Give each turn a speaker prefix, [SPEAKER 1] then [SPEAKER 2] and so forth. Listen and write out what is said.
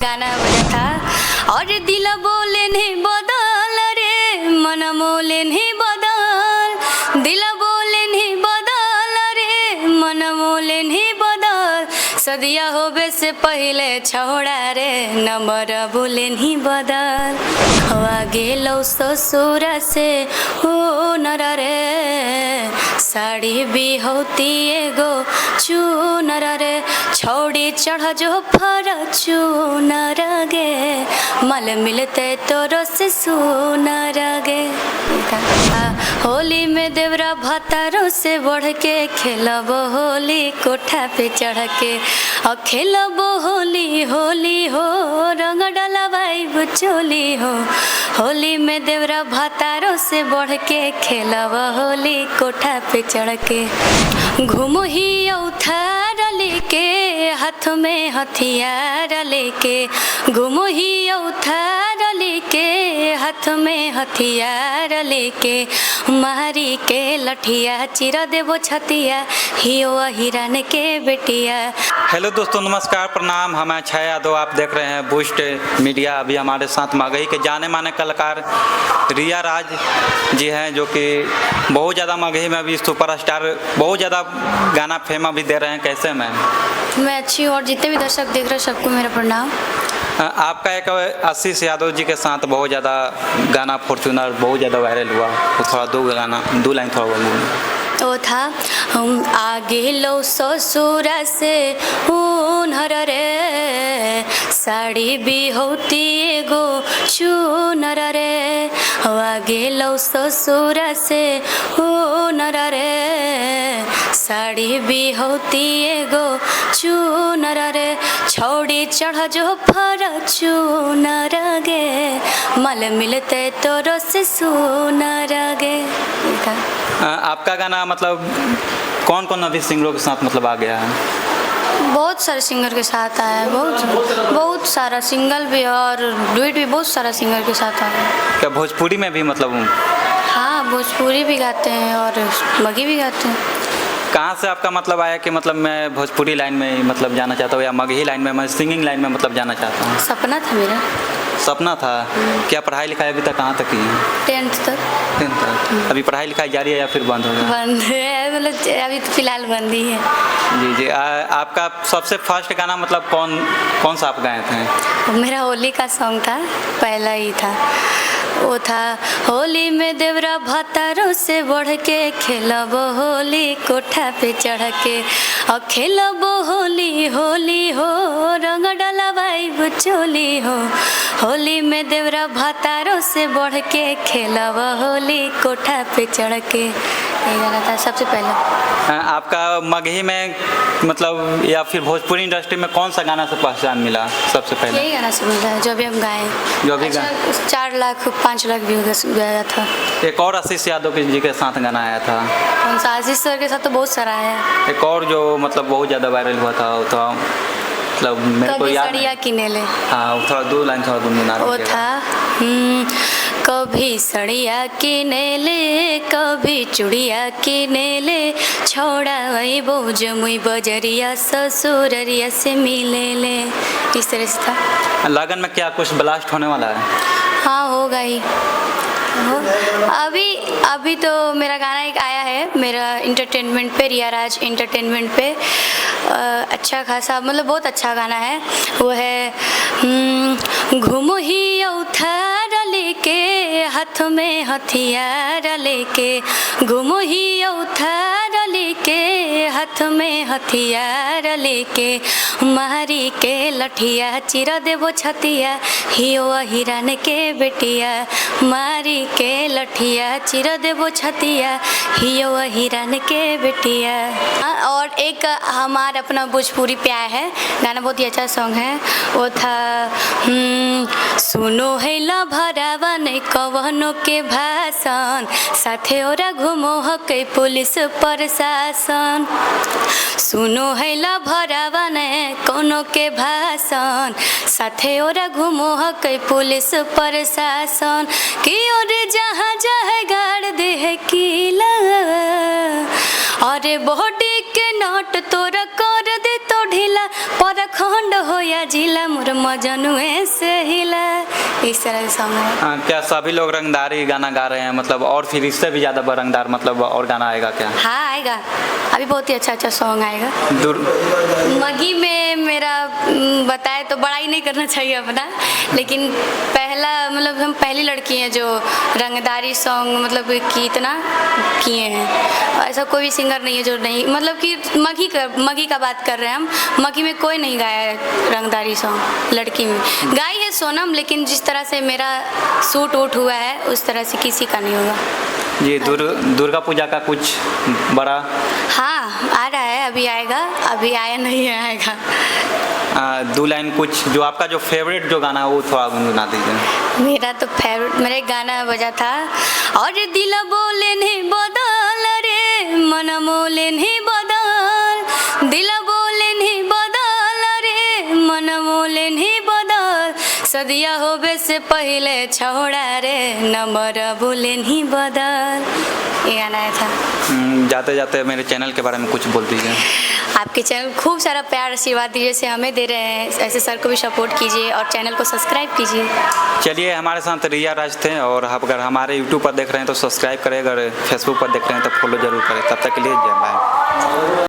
[SPEAKER 1] गाना बजा था और दिल बोले नहीं बदल रे मन मोले नहीं बदल, दिल बोले नहीं बदल रे मन मोले नहीं बदल, सदिया होबे से पहले छोड़ा रे नंबर बोले नहीं बदल, हवा गेलो ससुर से हो नर रे साड़ी भी होती एगो चूनर रे छौड़ी चढ़ जो फर चूनर गे मल मिलते तोरो से सुनर गे। होली में देवरा भतारों से बढ़ के खेलब होली कोठा पे चढ़ के और खेलब होली होली हो रंग डाला भाई बुचोली हो, होली में देवरा भतारों से बढ़ के खेलब होली कोठा पे चढ़ के, घूमो ही उथार लेके हाथ में हथियार लेके, घूमो ही उथार लेके हाथ में हथियार लेके, मारी के लठिया चिरा देवो छतिया हियो हिरन के बेटिया।
[SPEAKER 2] हेलो दोस्तों, नमस्कार, प्रणाम। हम छाया यादव, आप देख रहे हैं बूस्ट मीडिया। अभी हमारे साथ मगही के जाने माने कलाकार रिया राज जी हैं, जो कि बहुत ज़्यादा मगही में अभी सुपरस्टार, बहुत ज़्यादा गाना फेमस भी दे रहे हैं। कैसे मैम?
[SPEAKER 1] मैं अच्छी हूँ और जितने भी दर्शक देख रहे हैं सबको मेरा प्रणाम।
[SPEAKER 2] आपका एक आशीष यादव जी के साथ बहुत ज़्यादा गाना फॉर्च्यूनर बहुत ज़्यादा वायरल हुआ, तो थोड़ा दो लाइन थोड़ा बोलिए।
[SPEAKER 1] तो था हम आगे लो ससुर से हुनर रे साड़ी भी होती एगो चूनर रे, आगे लो ससुर से हुनर रे साड़ी भी होती एगो चूनर रे छौड़ी चढ़ जो फर चूनर गे मल मिलते तोरो से सुनर गे।
[SPEAKER 2] आपका गाना मतलब कौन कौन अभी सिंगरों के साथ मतलब आ गया है?
[SPEAKER 1] बहुत सारे सिंगर के साथ आया है, बहुत सारा सिंगल भी और डुएट भी बहुत सारा सिंगर के साथ आया है।
[SPEAKER 2] क्या भोजपुरी में भी मतलब?
[SPEAKER 1] हाँ, भोजपुरी भी गाते हैं और मगही भी गाते हैं।
[SPEAKER 2] कहाँ से आपका मतलब आया कि मतलब मैं भोजपुरी लाइन में मतलब जाना चाहता हूँ या मगही लाइन में, मैं सिंगिंग लाइन में मतलब जाना चाहता हूँ?
[SPEAKER 1] सपना था मेरा।
[SPEAKER 2] सपना था। क्या पढ़ाई लिखाई अभी तक कहाँ तक की है?
[SPEAKER 1] 10th तक।
[SPEAKER 2] 10th तक। अभी पढ़ाई लिखाई जारी है या फिर बंद हो गया?
[SPEAKER 1] बंद है, मतलब अभी तो फिलहाल बंद ही है।
[SPEAKER 2] जी जी। आपका सबसे फर्स्ट गाना मतलब कौन सा आप गाए थे?
[SPEAKER 1] मेरा होली का सॉन्ग था, पहला ही था, वो था होली में देवरा भतारों से बढ़ के खेलब होली कोठा पे चढ़ के और खेलब होली होली हो रंग डाला भाई बुचोली हो, होली में देवरा भतारों से बढ़ के खेलब होली कोठा पे चढ़ के, ये गाना था सबसे पहले।
[SPEAKER 2] आपका मगही में मतलब या फिर भोजपुरी इंडस्ट्री में कौन सा गाना से पहचान मिला सबसे पहले?
[SPEAKER 1] यही गाना से मिला है जो भी हम गाए,
[SPEAKER 2] जो भी गाए।
[SPEAKER 1] 4 लाख 5 लाख व्यू गया था।
[SPEAKER 2] एक और आशीष यादव जी के साथ गाना आया था।
[SPEAKER 1] कौन सा? आशीष सर के साथ तो बहुत सारा आया। एक
[SPEAKER 2] और जो मतलब बहुत ज़्यादा वायरल हुआ था वो तो मतलब मेरे को याद
[SPEAKER 1] सड़िया किने ले।
[SPEAKER 2] हाँ, थोड़ा 2 लाइन थोड़ा गुनगुना।
[SPEAKER 1] वो था कभी सड़िया किने ले कभी चूड़िया किने ले छोड़ा वही बोझ मुई बजरिया ससुररिया से मिले ले, इस तरह से था।
[SPEAKER 2] लगन में क्या कुछ ब्लास्ट होने वाला है?
[SPEAKER 1] हाँ, होगा ही। अभी तो मेरा गाना एक आया है मेरा इंटरटेनमेंट पे, रिया राज इंटरटेनमेंट पे, अच्छा खासा मतलब बहुत अच्छा गाना है। वो है घूमो ही उथार लेके हाथ में हथियार लेके, घूमो ही उथार लेके हाथ में हथियार लेके, मारी के लठिया चिरा देवो छतिया हियो हिरन के बेटिया, मारी के लठिया चिरा देवो छतिया हियो हिरन के बेटिया। और एक हमारा अपना भोजपुरी पे आया है गाना, बहुत ही अच्छा सॉन्ग है। वो था सुनो है ला भरावा नहीं कवनो के भाषण साथे ओरा घूमो हके पुलिस प्रशासन, सुनो है ला भरावा नहीं कोनो के भाषण साथे ओरा घूमो हके पुलिस प्रशासन कि और जहाँ जहाँ गाड़ दे है किला, अरे बॉडी के नोट तोरा कर दे तो ढीला परखंड हो या जिला मोर मजनुए से हिला। इस तरह से सॉन्ग है।
[SPEAKER 2] क्या सभी लोग रंगदारी गाना गा रहे हैं मतलब, और फिर इससे भी ज़्यादा रंगदार मतलब और गाना आएगा क्या?
[SPEAKER 1] हाँ आएगा, अभी बहुत ही अच्छा अच्छा सॉन्ग आएगा। मगी में मेरा बताए तो बड़ा ही नहीं करना चाहिए अपना, लेकिन पहला मतलब हम पहली लड़की हैं जो रंगदारी सॉन्ग मतलब कि इतना किए हैं। ऐसा कोई भी सिंगर नहीं है जो नहीं, मतलब कि मगी का बात कर रहे हैं हम। मगी में कोई नहीं गाया है रंगदारी सॉन्ग, लड़की में गाई है सोनम, लेकिन जिस तरह से मेरा सूट वूट हुआ है उस तरह से किसी का नहीं होगा।
[SPEAKER 2] जी दुर्गा पूजा का कुछ बड़ा?
[SPEAKER 1] हाँ आ रहा है, अभी आएगा, अभी आया नहीं है, आएगा।
[SPEAKER 2] 2 लाइन कुछ जो आपका जो फेवरेट जो गाना है वो थोड़ा गुनगुना दीजिए।
[SPEAKER 1] मेरा तो फेवरेट मेरा एक गाना बजा था, और दिल बोले नहीं बदल रे मन मोले नहीं बदल, दिल बोले नहीं बदल रे मन मोले नहीं बदल, सदिया होबे से पहले छोड़ा रे नंबर बोले नहीं बदल। ये गाना आया था।
[SPEAKER 2] जाते जाते मेरे चैनल के बारे में कुछ बोल दीजिए।
[SPEAKER 1] आपके चैनल खूब सारा प्यार आशीर्वाद दीजिए, जैसे हमें दे रहे हैं ऐसे सर को भी सपोर्ट कीजिए और चैनल को सब्सक्राइब कीजिए।
[SPEAKER 2] चलिए, हमारे साथ रिया राज थे, और अगर हमारे यूट्यूब पर देख रहे हैं तो सब्सक्राइब करें, अगर फेसबुक पर देख रहे हैं तो फॉलो जरूर करें। तब तक के लिए जय बाय।